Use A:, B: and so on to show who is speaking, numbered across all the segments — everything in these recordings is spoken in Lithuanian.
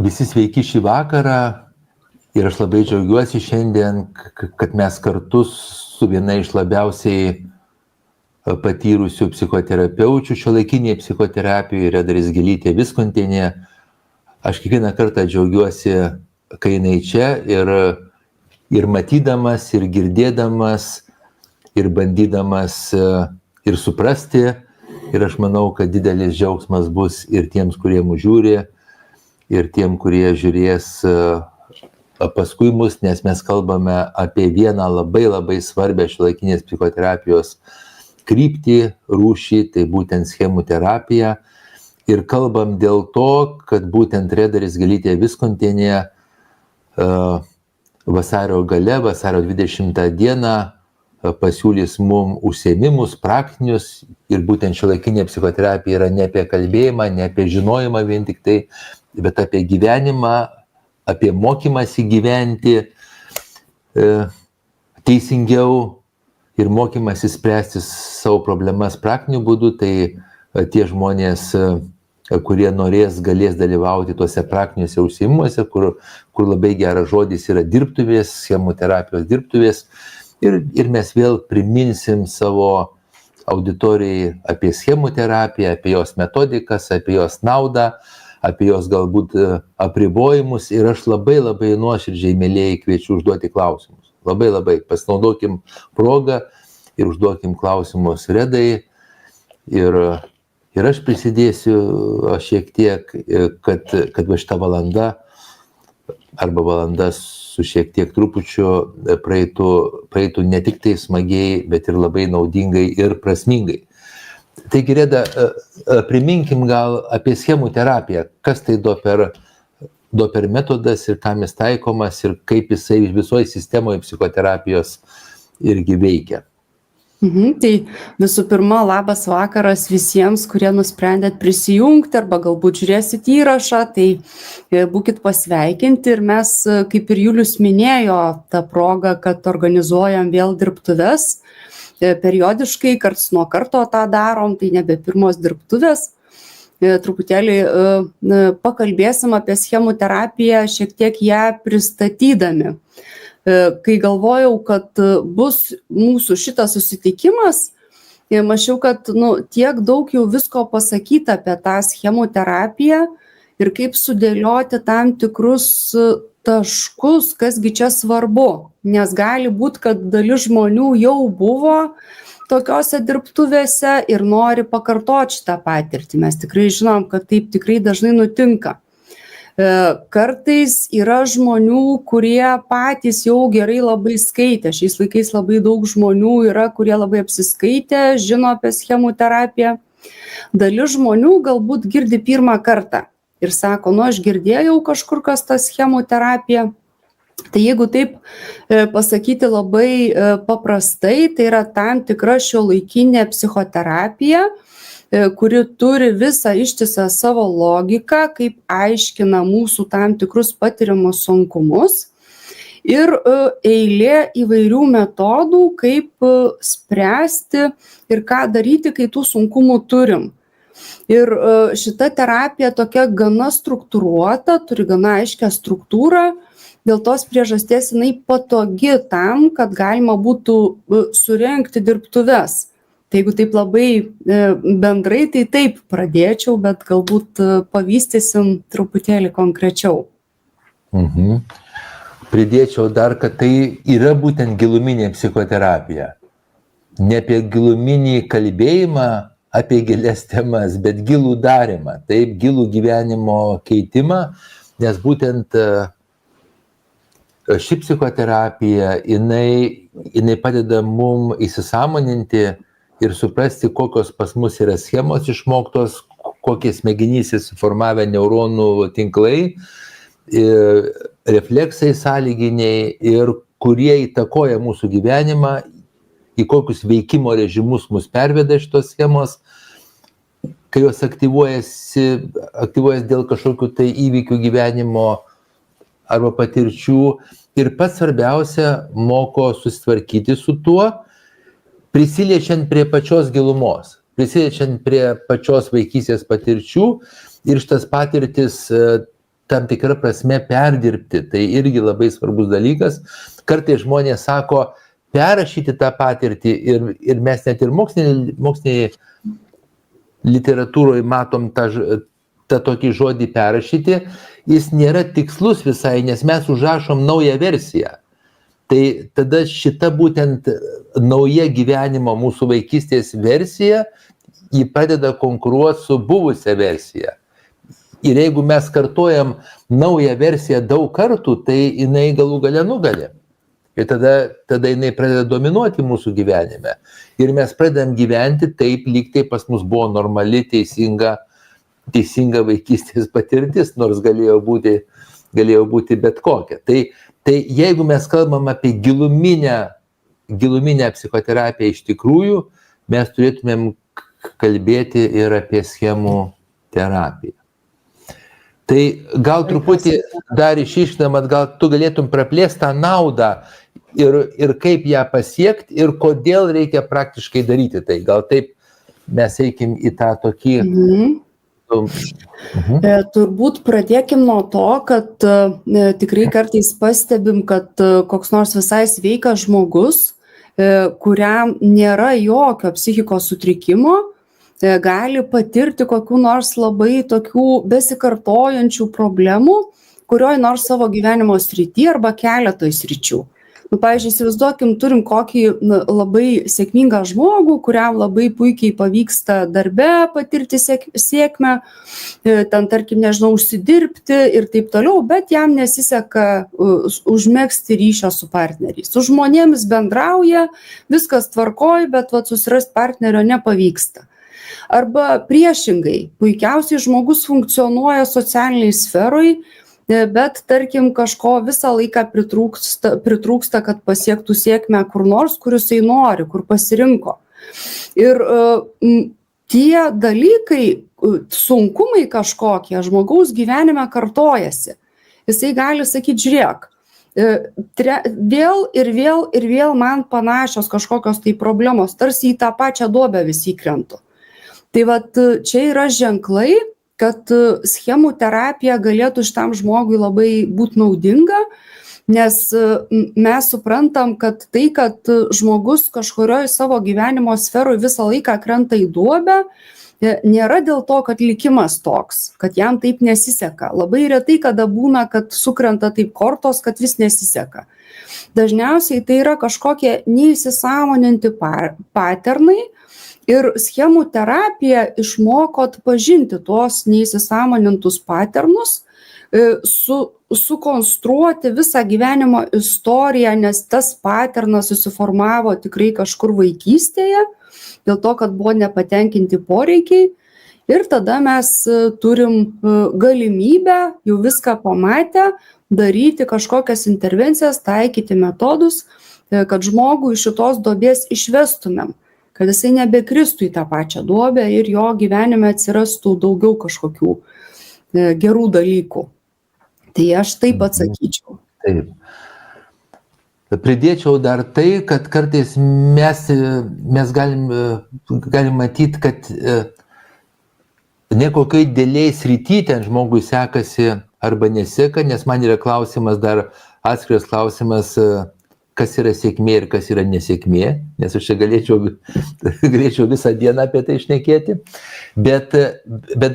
A: Visi sveiki šį vakarą ir aš labai džiaugiuosi šiandien, kad mes kartu su viena iš labiausiai patyrusių psichoterapeučių šiuolaikinėje psichoterapijoje, Reda Rizgelytė Viskontienė. Aš kiekvieną kartą džiaugiuosi, kai jinai čia ir matydamas, ir girdėdamas, ir bandydamas ir suprasti. Ir aš manau, kad didelis džiaugsmas bus ir tiems, kurie mūsų žiūri, ir tiem, kurie žiūrės paskui mus, nes mes kalbame apie vieną labai labai svarbę šiuolaikinės psichoterapijos kryptį, rūšį, tai būtent schemų terapija. Ir kalbam dėl to, kad būtent Reda Rizgelytė Viskontienė vasario gale, vasario 20 dieną pasiūlys mum užsiėmimus praktinius. Ir būtent šiuolaikinė psichoterapija yra ne apie kalbėjimą, ne apie žinojimą vien tik tai, bet apie gyvenimą, apie mokymąsi gyventi teisingiau ir mokymąsi spręsti savo problemas praktiniu būdu. Tai tie žmonės, kurie norės, galės dalyvauti tuose praktiniuose užsiėmimuose, kur labai geras žodis yra dirbtuvės, schemų terapijos dirbtuvės. Ir mes vėl priminsim savo auditorijai apie schemų terapiją, apie jos metodikas, apie jos naudą, apie jos galbūt apribojimus. Ir aš labai labai nuoširdžiai, mielieji, kviečiu užduoti klausimus. Labai labai pasinaudokim progą ir užduokim klausimus Redai. Ir aš prisidėsiu šiek tiek, kad va šitą valandą arba valanda su šiek tiek trupučiu praeitų ne tik tai smagiai, bet ir labai naudingai ir prasmingai. Taigi, Reda, priminkim gal apie schemų terapiją, kas tai doper metodas ir kam jis taikomas ir kaip jisai visoje sistemoje psichoterapijos irgi veikia.
B: Tai visų pirma, labas vakaras visiems, kurie nusprendėt prisijungti arba galbūt žiūrėsit įrašą, tai būkit pasveikinti. Ir mes, kaip ir Julius minėjo, tą progą, kad organizuojam vėl dirbtuves. Periodiškai, karts nuo karto tą darom, tai nebe pirmos dirbtuvės. Truputėlį pakalbėsim apie schemų terapiją, šiek tiek ją pristatydami. Kai galvojau, kad bus mūsų šitas susitikimas, mačiau, kad tiek daug jau visko pasakyta apie tą schemų terapiją ir kaip sudėlioti tam tikrus taškus, kasgi čia svarbu. Nes gali būti, kad dalis žmonių jau buvo tokiose dirbtuvėse ir nori pakartoti šitą patirtį. Mes tikrai žinom, kad taip tikrai dažnai nutinka. Kartais yra žmonių, kurie patys jau gerai labai skaitė. Šiais laikais labai daug žmonių yra, kurie labai apsiskaitė, žino apie schemų terapiją. Dalis žmonių galbūt girdi pirmą kartą ir sako, aš girdėjau kažkur kas ta schemų terapija. Tai jeigu taip pasakyti labai paprastai, tai yra tam tikra šiuolaikinė psichoterapija, kuri turi visą ištisą savo logiką, kaip aiškina mūsų tam tikrus patiriamus sunkumus ir eilė įvairių metodų, kaip spręsti ir ką daryti, kai tų sunkumų turim. Ir šita terapija tokia gana struktūruota, turi gana aiškią struktūrą, dėl tos priežasties jinai patogi tam, kad galima būtų surengti dirbtuves. Tai jeigu taip labai bendrai, tai taip pradėčiau, bet galbūt pavystysim truputėlį konkrečiau.
A: Pridėčiau dar, kad tai yra būtent giluminė psichoterapija. Ne apie giluminį kalbėjimą, apie gilias temas, bet gilų darymą, taip, gilų gyvenimo keitimą, nes būtent ši psichoterapija, jinai padeda mum įsisąmoninti ir suprasti, kokios pas mus yra schemos išmoktos, kokie smegenyse suformavę neuronų tinklai, refleksai sąlyginiai ir kurie įtakoja mūsų gyvenimą, į kokius veikimo režimus mus perveda šitos schemos, kai jos aktyvuojas dėl kažkokių tai įvykių gyvenimo arba patirčių. Ir pats svarbiausia, moko susitvarkyti su tuo, prisiliečiant prie pačios gilumos, prisiliečiant prie pačios vaikystės patirčių ir šitas patirtis tam tikrą prasme perdirbti. Tai irgi labai svarbus dalykas. Kartais žmonės sako, perrašyti tą patirtį ir mes net ir mokslinėje literatūroje matom tą tokį žodį perrašyti, jis nėra tikslus visai, nes mes užrašom naują versiją. Tai tada šita būtent nauja gyvenimo mūsų vaikystės versija, jį pradeda konkuruoti su buvusia versija. Ir jeigu mes kartojam naują versiją daug kartų, tai jinai galų gale nugali. Ir tada jinai pradeda dominuoti mūsų gyvenime. Ir mes pradedam gyventi taip, lyg tai pas mus buvo normali, teisinga vaikystės patirtis, nors galėjo būti bet kokia. Tai jeigu mes kalbam apie giluminę psichoterapiją iš tikrųjų, mes turėtumėm kalbėti ir apie schemų terapiją. Tai gal truputį dar išiškinam, gal tu galėtum praplėsti tą naudą ir kaip ją pasiekti ir kodėl reikia praktiškai daryti tai. Gal taip mes eikim į tą tokį...
B: Turbūt pradėkim nuo to, kad tikrai kartais pastebim, kad koks nors visai sveikas žmogus, kuriam nėra jokio psichikos sutrikimo, gali patirti kokių nors labai tokių besikartojančių problemų, kurioj nors savo gyvenimo srity arba keletoj sričių. Pavyzdžiui, įsivaizduokim, turim kokį labai sėkmingą žmogų, kuriam labai puikiai pavyksta darbe patirti sėkmę, ten, tarkim, nežinau, užsidirbti ir taip toliau, bet jam nesiseka užmegzti ryšio su partneriais. Su žmonėmis bendrauja, viskas tvarkoj, bet susirasti partnerio nepavyksta. Arba priešingai, puikiausiai žmogus funkcionuoja socialiniai sferoj, bet, tarkim, kažko visą laiką pritrūksta, kad pasiektų sėkmę kur nors, kur jisai nori, kur pasirinko. Ir tie dalykai, sunkumai kažkokie žmogaus gyvenime kartojasi. Jisai gali sakyti, žiūrėk, vėl man panašios kažkokios tai problemos, tarsi į tą pačią duobę visi įkrentu. Tai vat čia yra ženklai, kad schemų terapija galėtų šitam žmogui labai būti naudinga, nes mes suprantam, kad tai, kad žmogus kažkurioje savo gyvenimo sferoje visą laiką krenta į duobę, nėra dėl to, kad likimas toks, kad jam taip nesiseka. Labai retai kada būna, kad sukrenta taip kortos, kad vis nesiseka. Dažniausiai tai yra kažkokie neįsisąmoninti paternai, ir schemų terapija išmoko atpažinti tuos neįsisąmonintus paternus, sukonstruoti visą gyvenimo istoriją, nes tas paternas susiformavo tikrai kažkur vaikystėje, dėl to, kad buvo nepatenkinti poreikiai. Ir tada mes turim galimybę, jau viską pamatę, daryti kažkokias intervencijas, taikyti metodus, kad žmogų iš šitos duobės išvestumėm, kad jisai nebekristų į tą pačią duobę ir jo gyvenime atsirastų daugiau kažkokių gerų dalykų. Tai aš taip atsakyčiau.
A: Taip. Pridėčiau dar tai, kad kartais mes galim matyti, kad ne kokiai dėliai srity ten žmogui sekasi arba neseka, nes man yra klausimas, dar atskiras klausimas, kas yra sėkmė ir kas yra nesėkmė, nes aš čia galėčiau visą dieną apie tai šnekėti, bet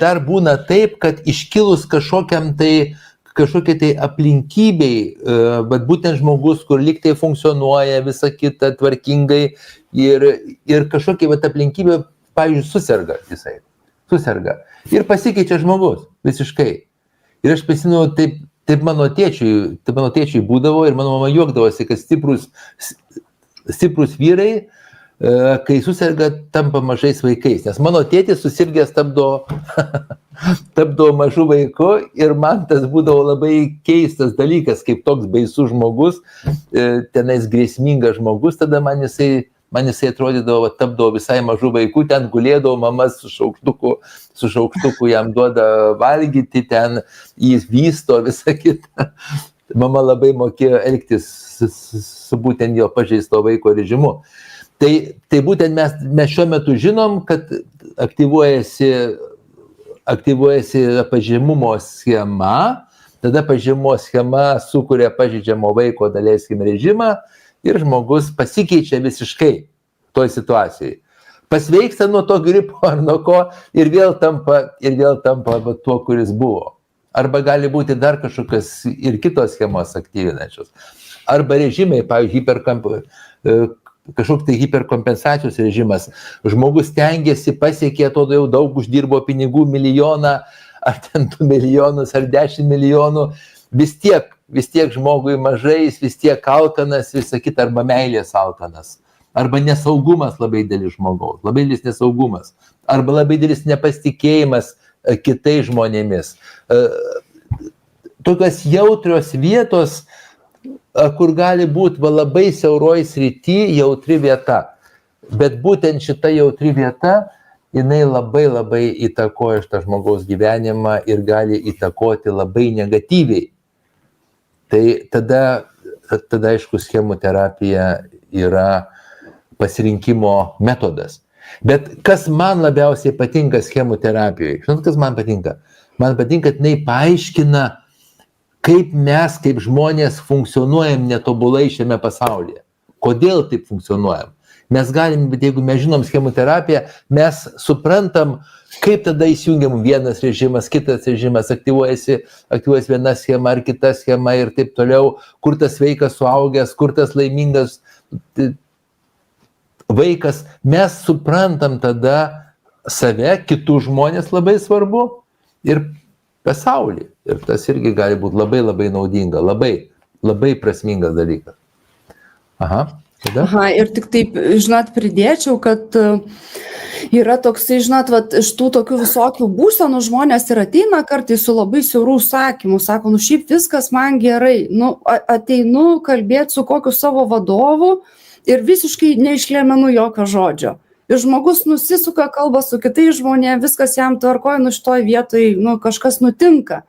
A: dar būna taip, kad iškilus kažkokiai tai aplinkybei, bet būtent žmogus, kur lyg tai funkcionuoja visą kitą tvarkingai ir kažkokiai aplinkybė, pavyzdžiui, suserga ir pasikeičia žmogus visiškai. Ir aš prisimenu, taip mano tėčiui būdavo ir mano mama juokdavosi, kad stiprus vyrai, kai suserga, tampa mažais vaikais. Nes mano tėtis susirgęs tapdavo mažu vaiku ir man tas būdavo labai keistas dalykas, kaip toks baisus žmogus, tenais grėsmingas žmogus, tada man jisai atrodydavo, tapdavo visai mažų vaikų, ten gulėdavo mama su šaukštuku jam duoda valgyti, ten jis vysto visą kitą. Mama labai mokėjo elgtis su būtent jo pažeisto vaiko režimu. Tai būtent mes šiuo metu žinom, kad aktyvuojasi pažeimumo schema, tada pažymos schema sukuria pažeidžiamo vaiko daleiskim režimą ir žmogus pasikeičia visiškai toj situacijai. Pasveiksta nuo to gripo ar nuo ko ir vėl tampa tuo, kuris buvo. Arba gali būti dar kažkokios ir kitos schemos aktyvinančios. Arba režimai, pavyzdžiui, kažkoks tai hiperkompensacijos režimas. Žmogus tengiasi, pasiekė, atrodo jau daug uždirbo pinigų, milijoną, ar ten 2 milijonus, ar 10 milijonų. Vis tiek žmogui mažai, jis vis tiek alkanas, visą kitą, arba meilės alkanas. Arba nesaugumas labai didelis žmogaus, labai didelis nesaugumas, arba labai didelis nepasitikėjimas kitais žmonėmis. Tokios jautrios vietos, kur gali būti labai siauroj srity jautri vieta. Bet būtent šita jautri vieta, jinai labai įtakoja šitą žmogaus gyvenimą ir gali įtakoti labai negatyviai. Tai tada aišku, schemų terapija yra pasirinkimo metodas. Bet kas man labiausiai patinka schemų terapijoje? Žinot, kas man patinka? Man patinka, kad jinai paaiškina, kaip mes, kaip žmonės funkcionuojam netobulai šiame pasaulyje. Kodėl taip funkcionuojam? Mes galim, bet jeigu mes žinom schemų terapiją, mes suprantam, kaip tada įsijungiam vienas režimas, kitas režimas, aktyvuojasi viena schema ar kita schema ir taip toliau, kur tas sveikas suaugęs, kur tas laimingas vaikas, mes suprantam tada save, kitų žmonės labai svarbu ir pasaulį. Ir tas irgi gali būti labai naudinga, labai prasmingas dalykas.
B: Aha, ir tik taip, žinot, pridėčiau, kad yra toksai, žinot, iš tų tokių visokių būsenų žmonės ir ateina kartais su labai siaurų užsakymų, sako, šiaip viskas man gerai, ateinu kalbėti su kokiu savo vadovu, ir visiškai neišlėmenu jokio žodžio. Ir žmogus nusisuka, kalba su kitais žmonėmis, viskas jam tvarkoja, šitoj vietoj kažkas nutinka.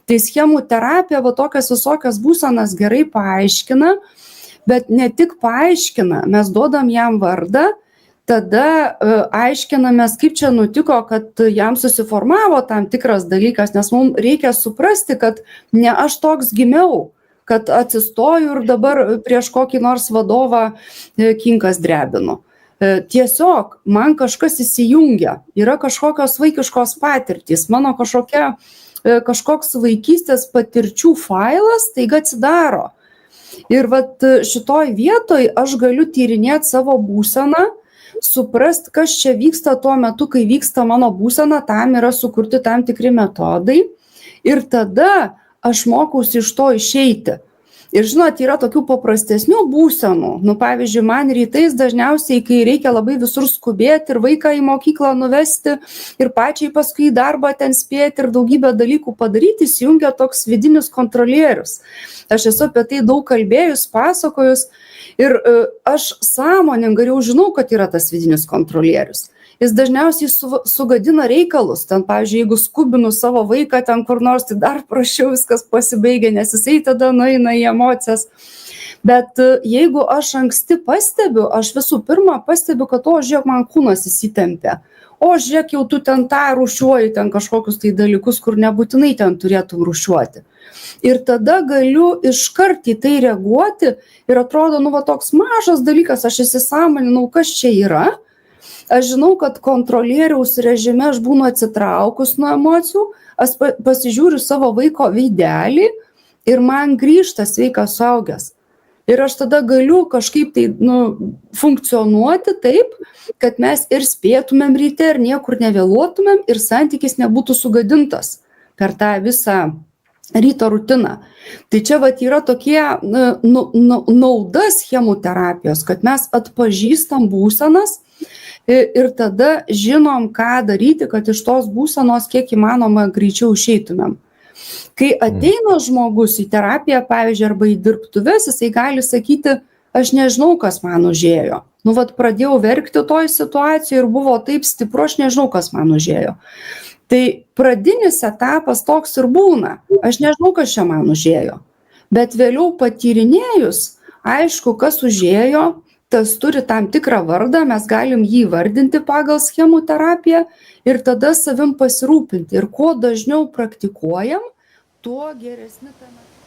B: Tai schemų terapija tokias visokias būsenas gerai paaiškina, bet ne tik paaiškina, mes duodam jam vardą, tada aiškinamės, kaip čia nutiko, kad jam susiformavo tam tikras dalykas, nes mums reikia suprasti, kad ne aš toks gimiau, kad atsistoju ir dabar prieš kokį nors vadovą kinkas drebinu. Tiesiog man kažkas įsijungia, yra kažkokios vaikiškos patirtys, mano kažkoks vaikystės patirčių failas taiga atsidaro. Ir šitoj vietoj aš galiu tyrinėti savo būseną, suprast, kas čia vyksta tuo metu, kai vyksta mano būsena, tam yra sukurti tam tikri metodai ir tada aš mokausi iš to išeiti. Ir žinot, yra tokių paprastesnių būsenų. Pavyzdžiui, man rytais dažniausiai, kai reikia labai visur skubėti ir vaiką į mokyklą nuvesti ir pačiai paskui į darbą ten spėti ir daugybę dalykų padaryti, įsijungia toks vidinis kontrolierius. Aš esu apie tai daug kalbėjus, pasakojus ir aš sąmoningai jau žinau, kad yra tas vidinis kontrolierius. Jis dažniausiai sugadina reikalus. Ten, pavyzdžiui, jeigu skubinu savo vaiką ten kur nors, tai dar prašiau viskas pasibaigia, nes jisai tada nueina į emocijas. Bet jeigu aš anksti pastebiu, aš visų pirma pastebiu, kad žiūrėk, man kūnas įsitempia. Žiūrėk, jau tu ten tą rūšiuoji, ten kažkokius tai dalykus, kur nebūtinai ten turėtum rūšiuoti. Ir tada galiu iškart į tai reaguoti ir atrodo, toks mažas dalykas, aš įsisąmoninau, kas čia yra. Aš žinau, kad kontrolieriaus režime aš būnu atsitraukus nuo emocijų, aš pasižiūriu savo vaiko veidelį ir man grįžta sveikas suaugęs. Ir aš tada galiu kažkaip tai funkcionuoti taip, kad mes ir spėtumėm ryte ir niekur nevėluotumėm ir santykis nebūtų sugadintas per tą visą ryto rutiną. Tai čia yra tokie nauda schemų terapijos, kad mes atpažįstam būsenas ir tada žinom, ką daryti, kad iš tos būsenos kiek įmanoma greičiau išeitumėm. Kai ateina žmogus į terapiją, pavyzdžiui, arba į dirbtuves, jisai gali sakyti, aš nežinau, kas man užėjo. Pradėjau verkti toj situacijoje ir buvo taip stipru, aš nežinau, kas man užėjo. Tai pradinis etapas toks ir būna. Aš nežinau, kas čia man užėjo. Bet vėliau patyrinėjus, aišku, kas užėjo, tas turi tam tikrą vardą, mes galim jį vardinti pagal schemų terapiją ir tada savim pasirūpinti. Ir kuo dažniau praktikuojam, tuo geresni tame